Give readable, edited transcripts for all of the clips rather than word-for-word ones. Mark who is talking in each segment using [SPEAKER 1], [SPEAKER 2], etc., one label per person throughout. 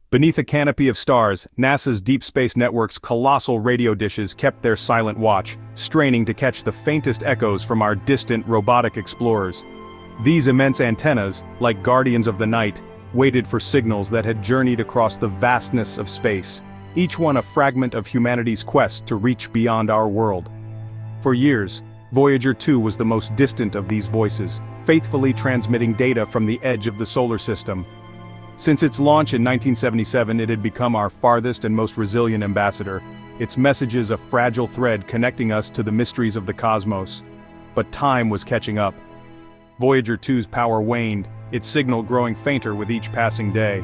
[SPEAKER 1] Beneath a canopy of stars, NASA's Deep Space Network's colossal radio dishes kept their silent watch, straining to catch the faintest echoes from our distant robotic explorers. These immense antennas, like guardians of the night, waited for signals that had journeyed across the vastness of space, each one a fragment of humanity's quest to reach beyond our world. For years, Voyager 2 was the most distant of these voices, faithfully transmitting data from the edge of the solar system. Since its launch in 1977, it had become our farthest and most resilient ambassador, its messages a fragile thread connecting us to the mysteries of the cosmos. But time was catching up. Voyager 2's power waned, its signal growing fainter with each passing day.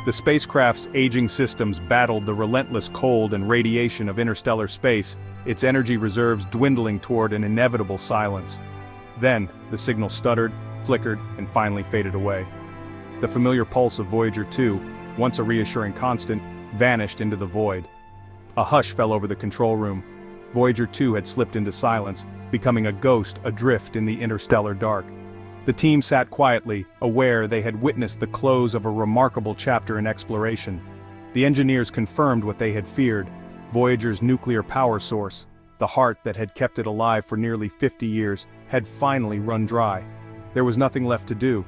[SPEAKER 1] The spacecraft's aging systems battled the relentless cold and radiation of interstellar space, its energy reserves dwindling toward an inevitable silence. Then, the signal stuttered, flickered, and finally faded away. The familiar pulse of Voyager 2, once a reassuring constant, vanished into the void. A hush fell over the control room. Voyager 2 had slipped into silence, becoming a ghost adrift in the interstellar dark. The team sat quietly, aware they had witnessed the close of a remarkable chapter in exploration. The engineers confirmed what they had feared. Voyager's nuclear power source, the heart that had kept it alive for nearly 50 years, had finally run dry. There was nothing left to do.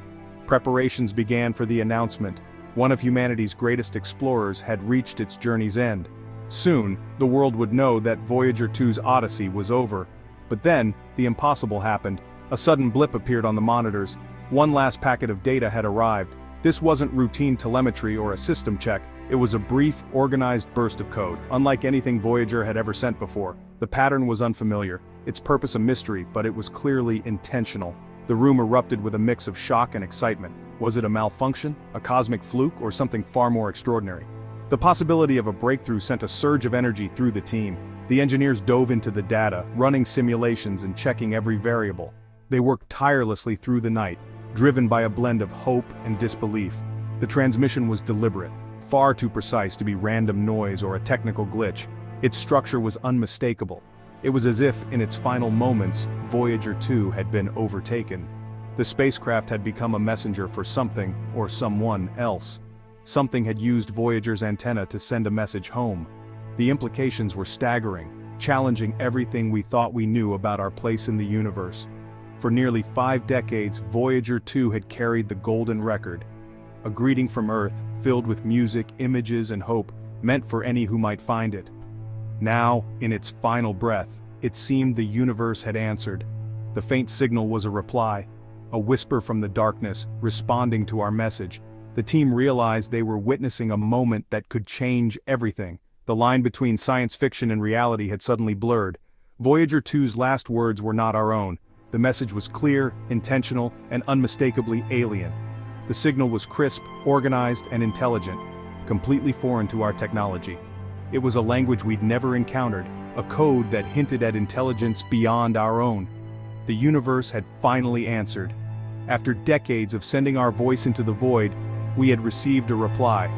[SPEAKER 1] Preparations began for the announcement. One of humanity's greatest explorers had reached its journey's end. Soon, the world would know that Voyager 2's odyssey was over. But then, the impossible happened. A sudden blip appeared on the monitors. One last packet of data had arrived. This wasn't routine telemetry or a system check. It was a brief, organized burst of code, unlike anything Voyager had ever sent before. The pattern was unfamiliar, its purpose a mystery, but it was clearly intentional. The room erupted with a mix of shock and excitement. Was it a malfunction, a cosmic fluke, or something far more extraordinary? The possibility of a breakthrough sent a surge of energy through the team. The engineers dove into the data, running simulations and checking every variable. They worked tirelessly through the night, driven by a blend of hope and disbelief. The transmission was deliberate, far too precise to be random noise or a technical glitch. Its structure was unmistakable. It was as if, in its final moments, Voyager 2 had been overtaken. The spacecraft had become a messenger for something, or someone else. Something had used Voyager's antenna to send a message home. The implications were staggering, challenging everything we thought we knew about our place in the universe. For nearly 5 decades, Voyager 2 had carried the golden record. A greeting from Earth, filled with music, images, and hope, meant for any who might find it. Now, in its final breath, it seemed the universe had answered. The faint signal was a reply, a whisper from the darkness, responding to our message. The team realized they were witnessing a moment that could change everything. The line between science fiction and reality had suddenly blurred. Voyager 2's last words were not our own. The message was clear, intentional, and unmistakably alien. The signal was crisp, organized, and intelligent, completely foreign to our technology. It was a language we'd never encountered, a code that hinted at intelligence beyond our own. The universe had finally answered. After decades of sending our voice into the void, we had received a reply.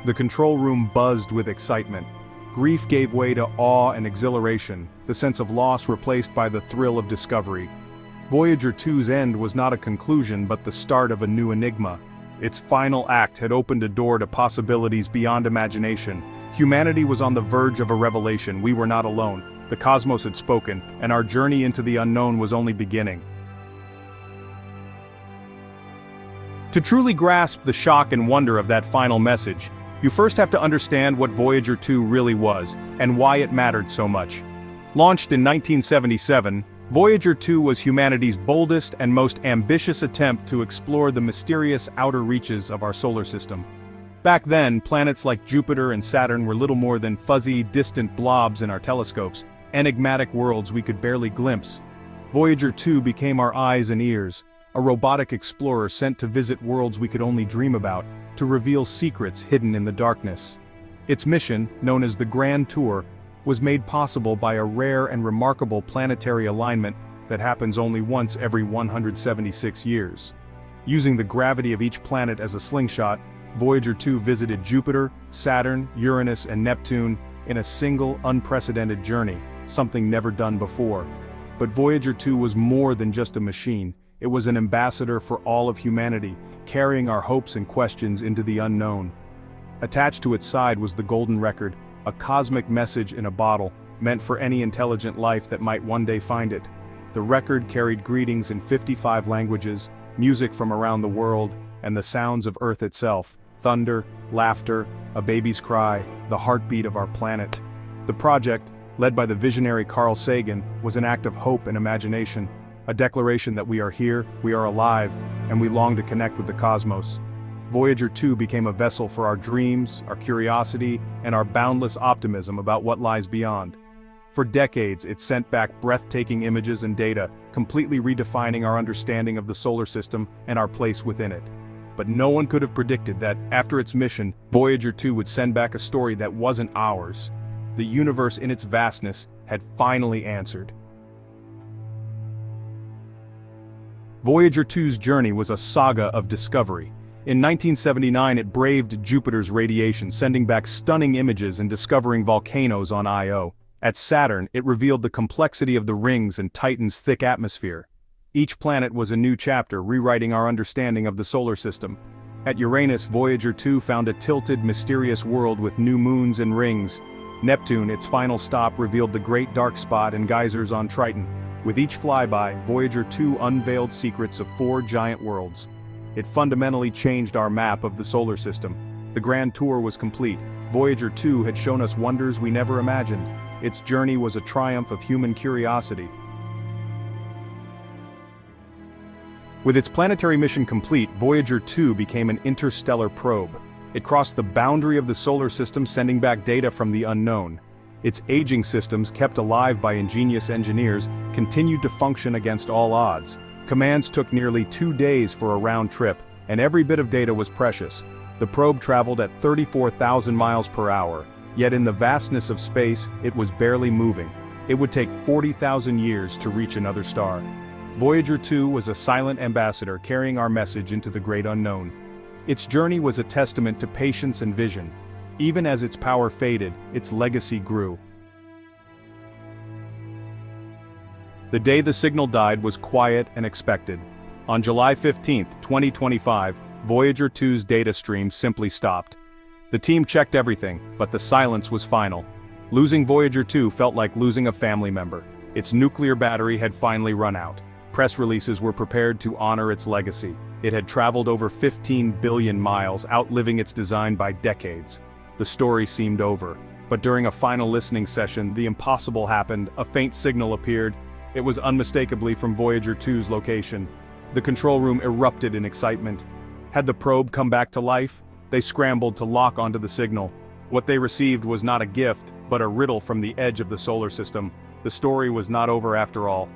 [SPEAKER 1] The control room buzzed with excitement. Grief gave way to awe and exhilaration, the sense of loss replaced by the thrill of discovery. Voyager 2's end was not a conclusion but the start of a new enigma. Its final act had opened a door to possibilities beyond imagination. Humanity was on the verge of a revelation. We were not alone. The cosmos had spoken, and our journey into the unknown was only beginning. To truly grasp the shock and wonder of that final message, you first have to understand what Voyager 2 really was, and why it mattered so much. Launched in 1977, Voyager 2 was humanity's boldest and most ambitious attempt to explore the mysterious outer reaches of our solar system. Back then, planets like Jupiter and Saturn were little more than fuzzy, distant blobs in our telescopes, enigmatic worlds we could barely glimpse. Voyager 2 became our eyes and ears, a robotic explorer sent to visit worlds we could only dream about, to reveal secrets hidden in the darkness. Its mission, known as the Grand Tour, was made possible by a rare and remarkable planetary alignment that happens only once every 176 years. Using the gravity of each planet as a slingshot, Voyager 2 visited Jupiter, Saturn, Uranus, and Neptune in a single, unprecedented journey, something never done before. But Voyager 2 was more than just a machine. It was an ambassador for all of humanity, carrying our hopes and questions into the unknown. Attached to its side was the golden record, a cosmic message in a bottle, meant for any intelligent life that might one day find it. The record carried greetings in 55 languages, music from around the world, and the sounds of Earth itself: thunder, laughter, a baby's cry, the heartbeat of our planet. The project, led by the visionary Carl Sagan, was an act of hope and imagination, a declaration that we are here, we are alive, and we long to connect with the cosmos. Voyager 2 became a vessel for our dreams, our curiosity, and our boundless optimism about what lies beyond. For decades, it sent back breathtaking images and data, completely redefining our understanding of the solar system and our place within it. But no one could have predicted that, after its mission, Voyager 2 would send back a story that wasn't ours. The universe in its vastness had finally answered. Voyager 2's journey was a saga of discovery. In 1979 it braved Jupiter's radiation, sending back stunning images and discovering volcanoes on Io. At Saturn, it revealed the complexity of the rings and Titan's thick atmosphere. Each planet was a new chapter, rewriting our understanding of the solar system. At Uranus, Voyager 2 found a tilted, mysterious world with new moons and rings. Neptune, its final stop, revealed the great dark spot and geysers on Triton. With each flyby, Voyager 2 unveiled secrets of 4 giant worlds. It fundamentally changed our map of the solar system. The grand tour was complete. Voyager 2 had shown us wonders we never imagined. Its journey was a triumph of human curiosity. With its planetary mission complete, Voyager 2 became an interstellar probe. It crossed the boundary of the solar system, sending back data from the unknown. Its aging systems, kept alive by ingenious engineers, continued to function against all odds. Commands took nearly 2 days for a round trip, and every bit of data was precious. The probe traveled at 34,000 miles per hour, yet in the vastness of space, it was barely moving. It would take 40,000 years to reach another star. Voyager 2 was a silent ambassador carrying our message into the great unknown. Its journey was a testament to patience and vision. Even as its power faded, its legacy grew. The day the signal died was quiet and expected. On July 15, 2025, Voyager 2's data stream simply stopped. The team checked everything, but the silence was final. Losing Voyager 2 felt like losing a family member. Its nuclear battery had finally run out. Press releases were prepared to honor its legacy. It had traveled over 15 billion miles, outliving its design by decades. The story seemed over. But during a final listening session, the impossible happened. A faint signal appeared. It was unmistakably from Voyager 2's location. The control room erupted in excitement. Had the probe come back to life? They scrambled to lock onto the signal. What they received was not a gift, but a riddle from the edge of the solar system. The story was not over after all.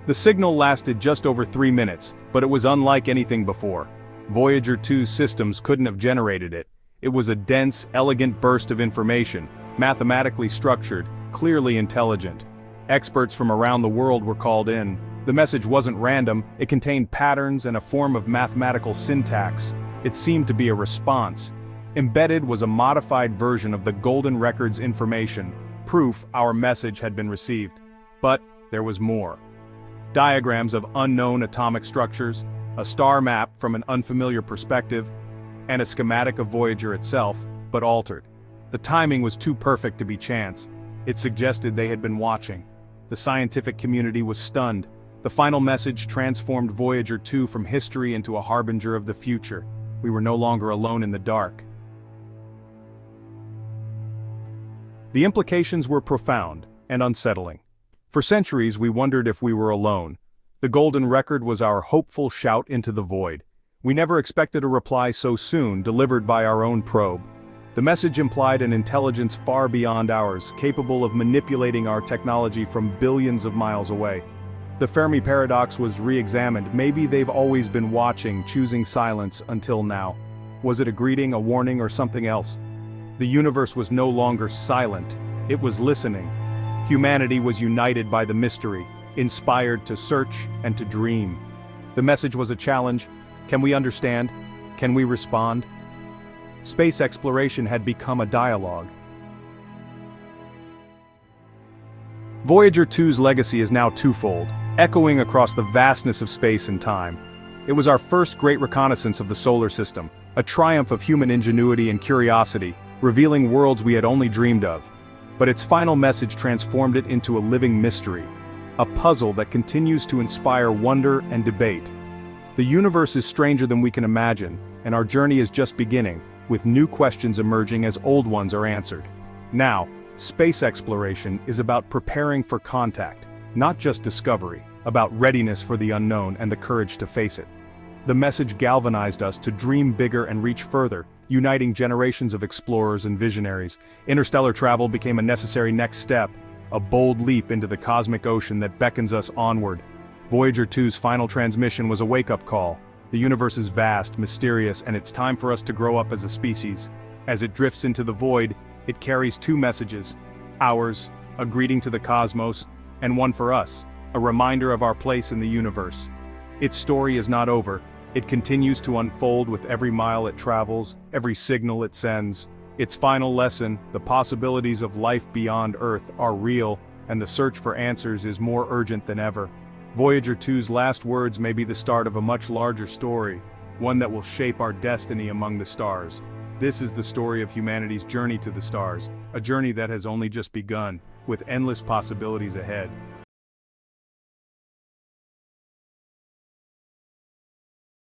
[SPEAKER 1] The signal lasted just over 3 minutes, but it was unlike anything before. Voyager 2's systems couldn't have generated it. It was a dense, elegant burst of information, mathematically structured, clearly intelligent. Experts from around the world were called in. The message wasn't random, it contained patterns and a form of mathematical syntax. It seemed to be a response. Embedded was a modified version of the golden record's information, proof our message had been received. But there was more. Diagrams of unknown atomic structures, a star map from an unfamiliar perspective, and a schematic of Voyager itself, but altered. The timing was too perfect to be chance. It suggested they had been watching. The scientific community was stunned. The final message transformed Voyager 2 from history into a harbinger of the future. We were no longer alone in the dark. The implications were profound and unsettling. For centuries we wondered if we were alone. The golden record was our hopeful shout into the void. We never expected a reply so soon, delivered by our own probe. The message implied an intelligence far beyond ours, capable of manipulating our technology from billions of miles away. The Fermi paradox was re-examined. Maybe they've always been watching, choosing silence until now. Was it a greeting, a warning, or something else? The universe was no longer silent. It was listening. Humanity was united by the mystery, inspired to search and to dream. The message was a challenge. Can we understand? Can we respond? Space exploration had become a dialogue. Voyager 2's legacy is now twofold, echoing across the vastness of space and time. It was our first great reconnaissance of the solar system, a triumph of human ingenuity and curiosity, revealing worlds we had only dreamed of. But its final message transformed it into a living mystery, a puzzle that continues to inspire wonder and debate. The universe is stranger than we can imagine, and our journey is just beginning, with new questions emerging as old ones are answered. Now, space exploration is about preparing for contact, not just discovery, about readiness for the unknown and the courage to face it. The message galvanized us to dream bigger and reach further, uniting generations of explorers and visionaries. Interstellar travel became a necessary next step, a bold leap into the cosmic ocean that beckons us onward. Voyager 2's final transmission was a wake-up call. The universe is vast, mysterious, and it's time for us to grow up as a species. As it drifts into the void, it carries two messages. Ours, a greeting to the cosmos, and one for us, a reminder of our place in the universe. Its story is not over. It continues to unfold with every mile it travels, every signal it sends. Its final lesson, the possibilities of life beyond Earth, are real, and the search for answers is more urgent than ever. Voyager 2's last words may be the start of a much larger story, one that will shape our destiny among the stars. This is the story of humanity's journey to the stars, a journey that has only just begun, with endless possibilities ahead.